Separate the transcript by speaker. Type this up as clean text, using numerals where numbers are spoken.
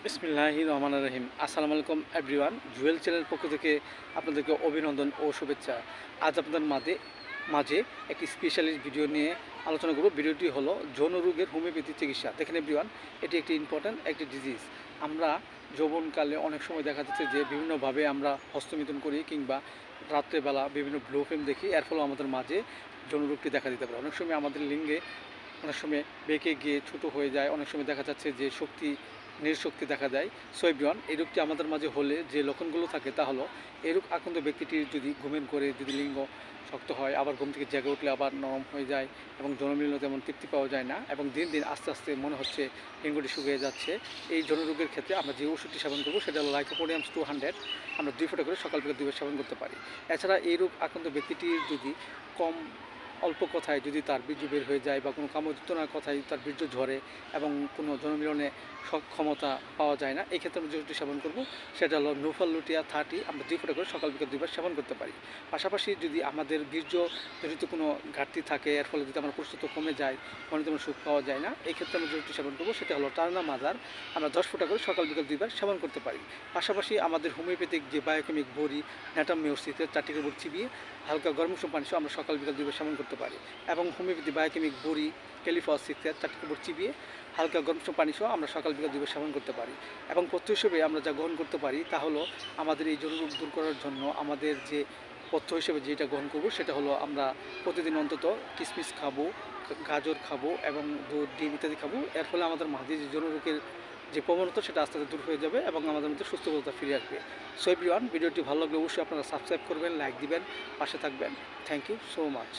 Speaker 1: বিসমিল্লাহির রহমানির রহিম। আসসালামু আলাইকুম এভরিওয়ান। জুয়েল চ্যানেলের পক্ষ থেকে আপনাদেরকে অভিনন্দন ও শুভেচ্ছা। আজ আপনাদের মাঝে একটি স্পেশালিস্ট ভিডিও নিয়ে আলোচনা করব। ভিডিওটি হলো যৌন রোগের হোমিওপ্যাথি চিকিৎসা। দেখেন এভরিওয়ান, এটি একটি ইম্পর্ট্যান্ট একটি ডিজিজ। আমরা যৌবনকালে অনেক সময় দেখা যাচ্ছে যে বিভিন্নভাবে আমরা হস্তমিথুন করি কিংবা রাত্রেবেলা বিভিন্ন ব্লু ফিল্ম দেখি, এর ফলে আমাদের মাঝে যৌন রোগটি দেখা দিতে পারে। অনেক সময় আমাদের লিঙ্গে অনেক সময় বেঁকে গিয়ে ছোটো হয়ে যায়, অনেক সময় দেখা যাচ্ছে যে নিঃশক্তি দেখা দেয়। সো এভরিওয়ান, এই রোগটি আমাদের মাঝে হলে যে লক্ষণগুলো থাকে তা হলো, এই রোগ আক্রান্ত ব্যক্তিটির যদি ঘুমের ঘরে যদি লিঙ্গ শক্ত হয়, আবার ঘুম থেকে জেগে উঠলে আবার নরম হয়ে যায় এবং যৌনমিলনে তেমন তৃপ্তি পাওয়া যায় না এবং দিন দিন আস্তে আস্তে মনে হচ্ছে লিঙ্গটি শুকিয়ে যাচ্ছে। এই যৌন রোগের ক্ষেত্রে আমরা যে ওষুধটি সেবন করবো সেটা হলো লাইকোপোডিয়াম 200, আমরা 2 ফোঁটা করে সকাল থেকে 2 বার সেবন করতে পারি। এছাড়া এই রোগ আক্রান্ত ব্যক্তিটির যদি অল্প কথায় যদি তার বীর্য বের হয়ে যায় বা কোনো কামোত্তেজনার কথায় তার বীর্য ঝরে এবং কোনো যৌনমিলনে সক্ষমতা পাওয়া যায় না, এই ক্ষেত্রে আমরা যে ওষুধটি সেবন করবো সেটা হলো নোভালুটিয়া 30, আমরা 2 ফোঁটা করে সকাল বিকেল 2 বার সেবন করতে পারি। পাশাপাশি যদি আমাদের বীর্য জনিত কোনো ঘাটতি থাকে, এর ফলে যদি আমার প্রস্তুত কমে যায়, মনে তেমন সুখ পাওয়া যায় না, এই ক্ষেত্রে আমরা যে ওষুধটি সেবন করবো সেটা হলো টার্না মাদার, আমরা 10 ফোঁটা করে সকাল বিকেল 2 বার সেবন করতে পারি। পাশাপাশি আমাদের হোমিওপ্যাথিক যে বায়োকেমিক বড়ি ন্যাটাম মিওসিসের 4টি করে চিবিয়ে হালকা গরম উষ্ণ পানি সহ আমরা সকাল বিকাল 2 বার সেবন করতে পারি। এবং হোমিওপ্যাথি বায়োকেমিক বড়ি ক্যালিফসিক্সের 4টি করে চিবিয়ে হালকা গরম উষ্ণ পানি সহ আমরা সকাল বিকাল 2 বার সেবন করতে পারি। এবং পথ্য হিসেবে আমরা যা গ্রহণ করতে পারি তা হলো, আমাদের এই যৌন রোগ দূর করার জন্য আমাদের যে পথ্য হিসেবে যেটা গ্রহণ করব সেটা হলো, আমরা প্রতিদিন অন্তত কিশমিশ খাবো, গাজর খাবো এবং দুধ ডিম ইত্যাদি খাবো। এর ফলে আমাদের মাঝে যে যৌন রোগের যে প্রবণতা সেটা আস্তে আস্তে দূর হয়ে যাবে এবং আমাদের মধ্যে সুস্থতা ফিরে আসবে। সো এভরিওয়ান, ভিডিওটি ভালো লাগলে অবশ্যই আপনারা সাবস্ক্রাইব করবেন, লাইক দিবেন, পাশে থাকবেন। Thank you so much.